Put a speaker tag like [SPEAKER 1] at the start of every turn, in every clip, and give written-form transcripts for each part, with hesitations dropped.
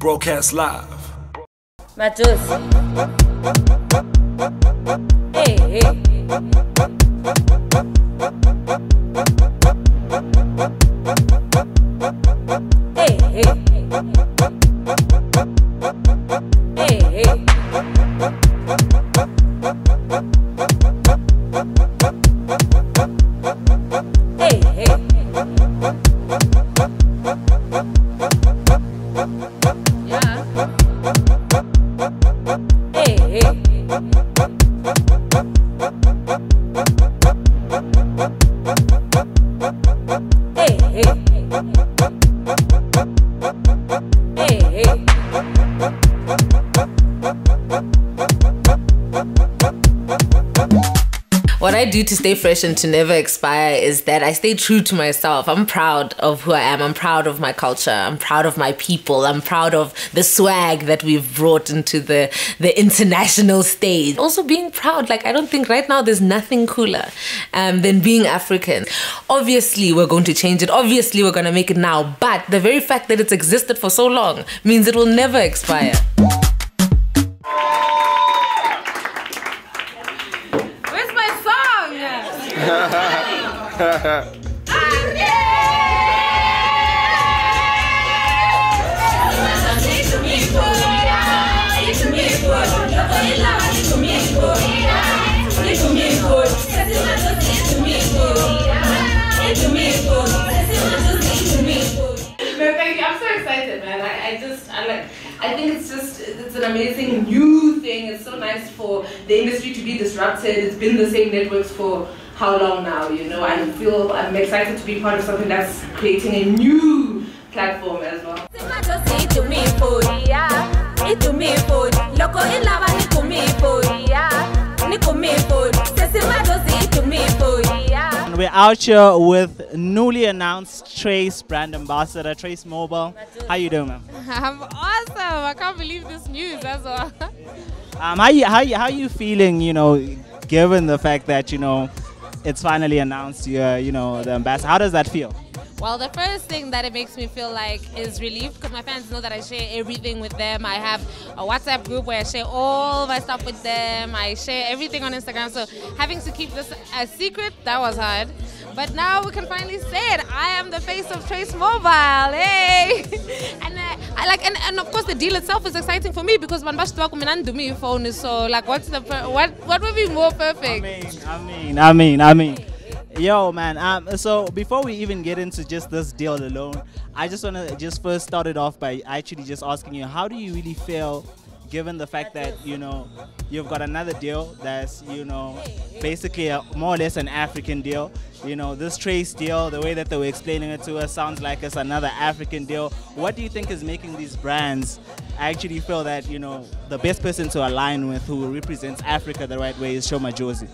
[SPEAKER 1] broadcast live.
[SPEAKER 2] Madjozi. Hey, hey. Hey, hey. Hey, hey. Hey, hey. Yeah. Hey, hey. Hey, hey. Hey, hey. What I do to stay fresh and to never expire is that I stay true to myself. I'm proud of who I am. I'm proud of my culture. I'm proud of my people. I'm proud of the swag that we've brought into the international stage. Also being proud, like I don't think right now there's nothing cooler than being African. Obviously we're going to change it. Obviously we're going to make it now. But the very fact that it's existed for so long means it will never expire.
[SPEAKER 3] I'm so excited, man. I think it's an amazing new thing. It's so nice for the industry to be disrupted. It's been the same networks for how long now, you know? I'm excited to be part of something that's creating a new platform as well.
[SPEAKER 4] And we're out here with newly announced Trace brand ambassador, Trace Mobile. How you doing, ma'am?
[SPEAKER 5] I'm awesome. I can't believe this news. That's all.
[SPEAKER 4] How you feeling? You know, given the fact that it's finally announced you're the ambassador. How does that feel?
[SPEAKER 5] Well, the first thing that it makes me feel like is relief because my fans know that I share everything with them. I have a WhatsApp group where I share all my stuff with them. I share everything on Instagram. So having to keep this a secret, that was hard. But now we can finally say it. I am the face of Trace Mobile. Hey! and of course the deal itself is exciting for me because man phone is so like what would be more perfect?
[SPEAKER 4] I mean. Yo, man, so before we even get into just this deal alone, I just want to first start it off by actually just asking you, how do you really feel given the fact that, you've got another deal that's, basically more or less an African deal. This Trace deal, the way that they were explaining it to us sounds like it's another African deal. What do you think is making these brands actually feel that, the best person to align with who represents Africa the right way is Sho Madjozi?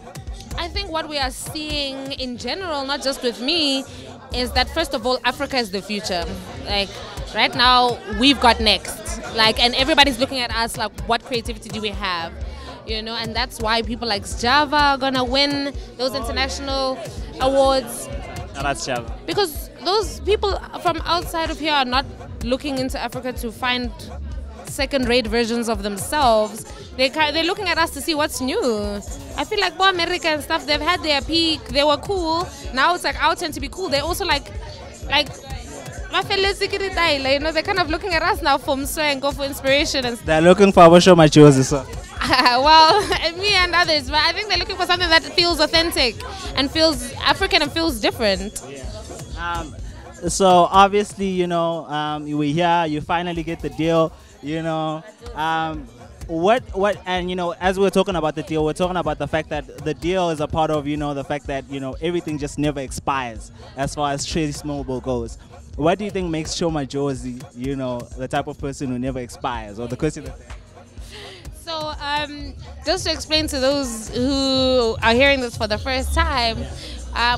[SPEAKER 5] I think what we are seeing in general, not just with me, is that first of all, Africa is the future. Like right now, we've got next. And everybody's looking at us like, what creativity do we have? And that's why people like Java are gonna win those international awards.
[SPEAKER 4] No, that's Java.
[SPEAKER 5] Because those people from outside of here are not looking into Africa to find second-rate versions of themselves. They're looking at us to see what's new. I feel like America and stuff, they've had their peak, they were cool. Now it's like our turn to be cool. They're also like my fellow security, they're kind of looking at us now for and go for inspiration. And
[SPEAKER 4] they're looking for our Sho Madjozi, sir.
[SPEAKER 5] Well, me and others, but I think they're looking for something that feels authentic and feels African and feels different.
[SPEAKER 4] Yeah. So obviously, we're here, you finally get the deal, and as we're talking about the deal, we're talking about the fact that the deal is a part of the fact that everything just never expires as far as Trace Mobile goes. What do you think makes Sho Madjozi the type of person who never expires, or the question that
[SPEAKER 5] So just to explain to those who are hearing this for the first time,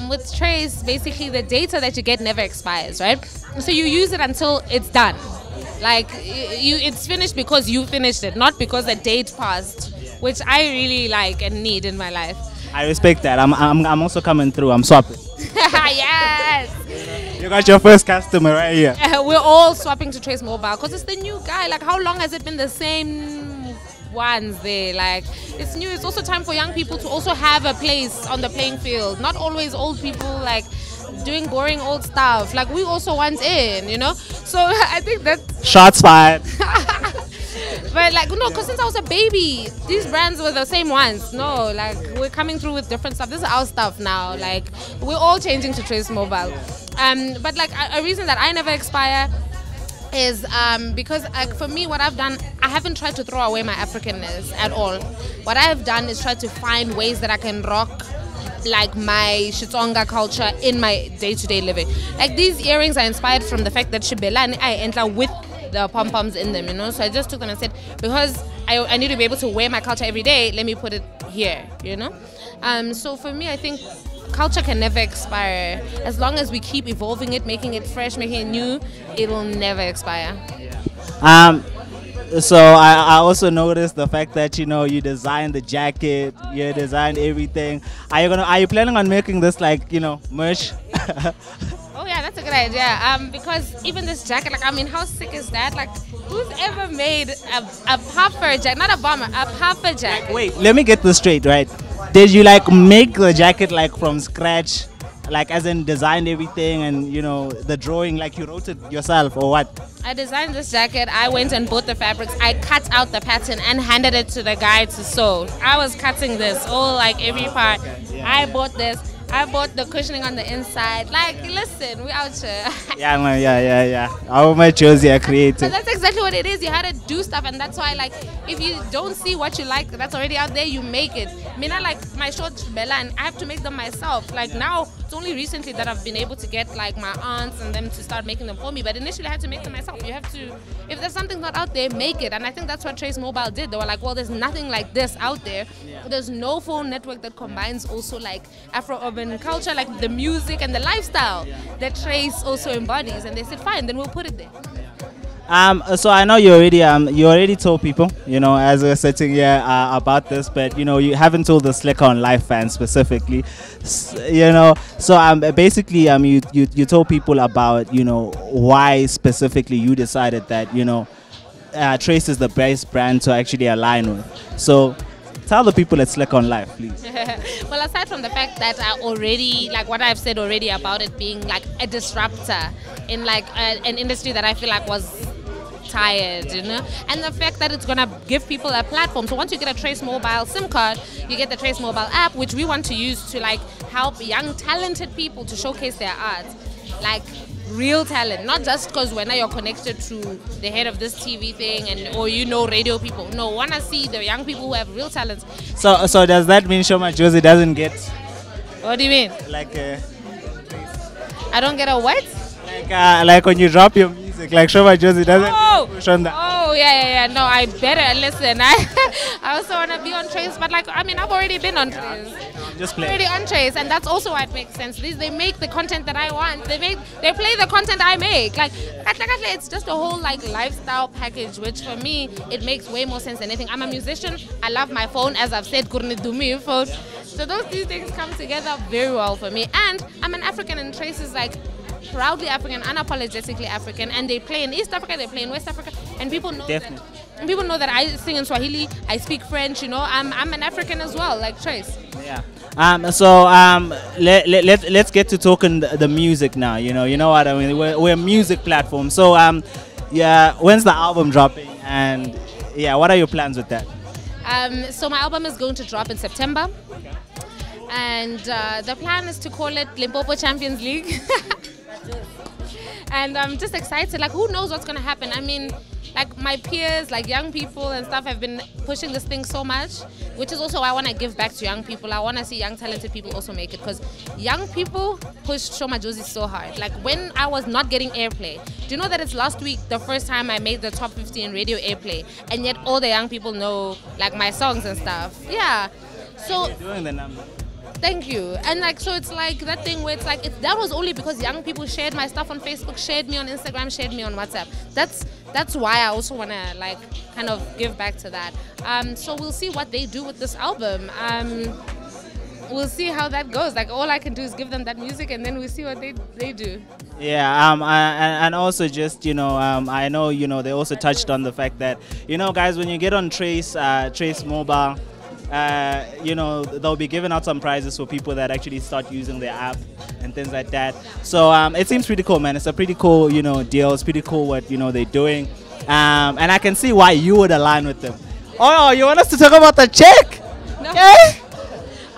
[SPEAKER 5] with Trace, basically the data that you get never expires, right? So you use it until it's done. It's finished because you finished it, not because the date passed, which I really like and need in my life.
[SPEAKER 4] I respect that. I'm also coming through. I'm swapping.
[SPEAKER 5] Yes.
[SPEAKER 4] You got your first customer right here.
[SPEAKER 5] We're all swapping to Trace Mobile because it's the new guy. Like, how long has it been the same ones there? Like, it's new. It's also time for young people to also have a place on the playing field. Not always old people like doing boring old stuff. Like, we also want in, you know. So I think that
[SPEAKER 4] Shots fired.
[SPEAKER 5] But like, no, because since I was a baby, these brands were the same ones. No, like, we're coming through with different stuff. This is our stuff now. Like, we're all changing to Trace Mobile. But like, a reason that I never expire is because for me, what I've done, I haven't tried to throw away my Africanness at all. What I've done is try to find ways that I can rock like my Xitsonga culture in my day-to-day living. Like, these earrings are inspired from the fact that Shibelani I enter with the pom-poms in them, you know. So I just took them and said, because I need to be able to wear my culture every day, let me put it here, you know. So for me, I think culture can never expire. As long as we keep evolving it, making it fresh, making it new, it will never expire.
[SPEAKER 4] So I also noticed the fact that, you know, you designed the jacket, you designed everything. Are you planning on making this, like, you know, merch?
[SPEAKER 5] Oh yeah, that's a good idea. Because even this jacket, like, I mean, how sick is that? Like, who's ever made a puffer jacket, not a bomber, a puffer jacket?
[SPEAKER 4] Wait, let me get this straight, right? Did you like make the jacket like from scratch, like as in designed everything and, you know, the drawing, like you wrote it yourself or what?
[SPEAKER 5] I designed this jacket. I went and bought the fabrics. I cut out the pattern and handed it to the guy to sew. I was cutting this, all like every part. I bought this. I bought the cushioning on the inside. Like, listen, we out here.
[SPEAKER 4] Yeah. Our Madjozi are creative.
[SPEAKER 5] But that's exactly what it is. You had to do stuff, and that's why, like, if you don't see what you like that's already out there, you make it. I mean, I like my shorts, Bella, and I have to make them myself. Like, now, it's only recently that I've been able to get, like, my aunts and them to start making them for me. But initially, I had to make them myself. You have to, if there's something not out there, make it. And I think that's what Trace Mobile did. They were like, well, there's nothing like this out there. There's no phone network that combines also, like, Afro-urban culture, like the music and the lifestyle that Trace also embodies. And they said, fine, then we'll put it there.
[SPEAKER 4] So I know you already told people, you know, as we're sitting here about this, but, you know, you haven't told the Slicker on Life fans specifically, you know. So basically you told people about, you know, why specifically you decided that, you know, Trace is the best brand to actually align with. So tell the people at Slick on Life, please.
[SPEAKER 5] Well, aside from the fact that I already, like what I've said already about it being like a disruptor in like an industry that I feel like was tired, you know, and the fact that it's gonna give people a platform. So once you get a Trace Mobile SIM card, you get the Trace Mobile app, which we want to use to like help young talented people to showcase their art, like real talent, not just because when you're connected to the head of this TV thing and or you know radio people. No, want to see the young people who have real talents.
[SPEAKER 4] So does that mean Sho Madjozi doesn't get?
[SPEAKER 5] What do you mean?
[SPEAKER 4] Like
[SPEAKER 5] I don't get a what?
[SPEAKER 4] Like when you drop your music, like Sho Madjozi doesn't push on that.
[SPEAKER 5] Oh yeah. No, I better listen. I also want to be on Trace, but like I mean, I've already been on Trace.
[SPEAKER 4] Just play.
[SPEAKER 5] Already on Trace, and that's also why it makes sense. They make the content that I want. They play the content I make. Like it's just a whole like lifestyle package, which for me it makes way more sense than anything. I'm a musician. I love my phone, as I've said. Couldn't do me phone. So these things come together very well for me. And I'm an African, and Trace is like proudly African, unapologetically African, and they play in East Africa, they play in West Africa, and people know
[SPEAKER 4] Definitely.
[SPEAKER 5] that. And people know that I sing in Swahili, I speak French. You know, I'm an African as well, like Trace.
[SPEAKER 4] Yeah. Let's get to talking the music now. You know what I mean. We're a music platform. So yeah, when's the album dropping? And yeah, what are your plans with that?
[SPEAKER 5] So my album is going to drop in September, and the plan is to call it Limpopo Champions League. And I'm just excited. Like, who knows what's gonna happen? I mean, like my peers, like young people and stuff, have been pushing this thing so much, which is also why I want to give back to young people. I want to see young talented people also make it, because young people pushed Sho Madjozi so hard. Like when I was not getting airplay, do you know that it's last week the first time I made the top 50 in radio airplay, and yet all the young people know like my songs and stuff. Yeah, so
[SPEAKER 4] You're doing the number.
[SPEAKER 5] thank you. And like, so it's like that thing where it's like, that was only because young people shared my stuff on Facebook, shared me on Instagram, shared me on WhatsApp. That's why I also want to like kind of give back to that. So we'll see what they do with this album. we'll see how that goes. Like all I can do is give them that music, and then we see what they do.
[SPEAKER 4] Yeah, and also just, I know, they also touched on the fact that, guys, when you get on Trace Mobile, they'll be giving out some prizes for people that actually start using their app and things like that. So it seems pretty cool, man. It's a pretty cool, deal. It's pretty cool what, they're doing. And I can see why you would align with them. Oh, you want us to talk about the check?
[SPEAKER 5] No.
[SPEAKER 4] Okay.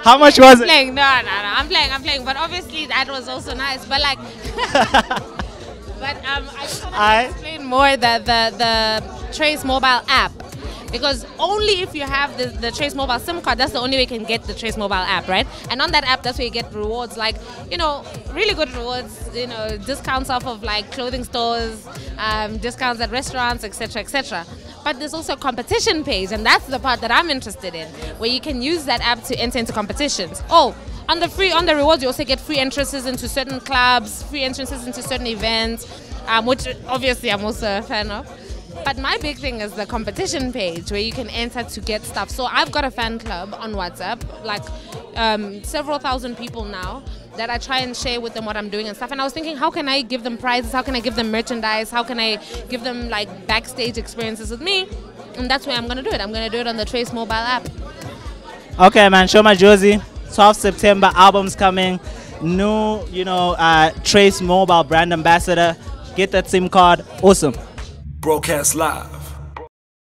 [SPEAKER 4] How much was it?
[SPEAKER 5] No, I'm playing. But obviously that was also nice. But like, I just want to explain more the Trace mobile app. Because only if you have the Trace mobile SIM card, that's the only way you can get the Trace mobile app, right? And on that app, that's where you get rewards, like, really good rewards, discounts off of like clothing stores, discounts at restaurants, etc., etc. But there's also a competition page, and that's the part that I'm interested in, where you can use that app to enter into competitions. Oh, on the rewards, you also get free entrances into certain clubs, free entrances into certain events, which obviously I'm also a fan of. But my big thing is the competition page where you can enter to get stuff. So I've got a fan club on WhatsApp, like several thousand people now, that I try and share with them what I'm doing and stuff. And I was thinking, how can I give them prizes? How can I give them merchandise? How can I give them like backstage experiences with me? And that's where I'm going to do it. I'm going to do it on the Trace mobile app.
[SPEAKER 4] Okay, man. Sho Madjozi, 12th September, album's coming. New, Trace mobile brand ambassador. Get that SIM card. Awesome.
[SPEAKER 1] Broadcast live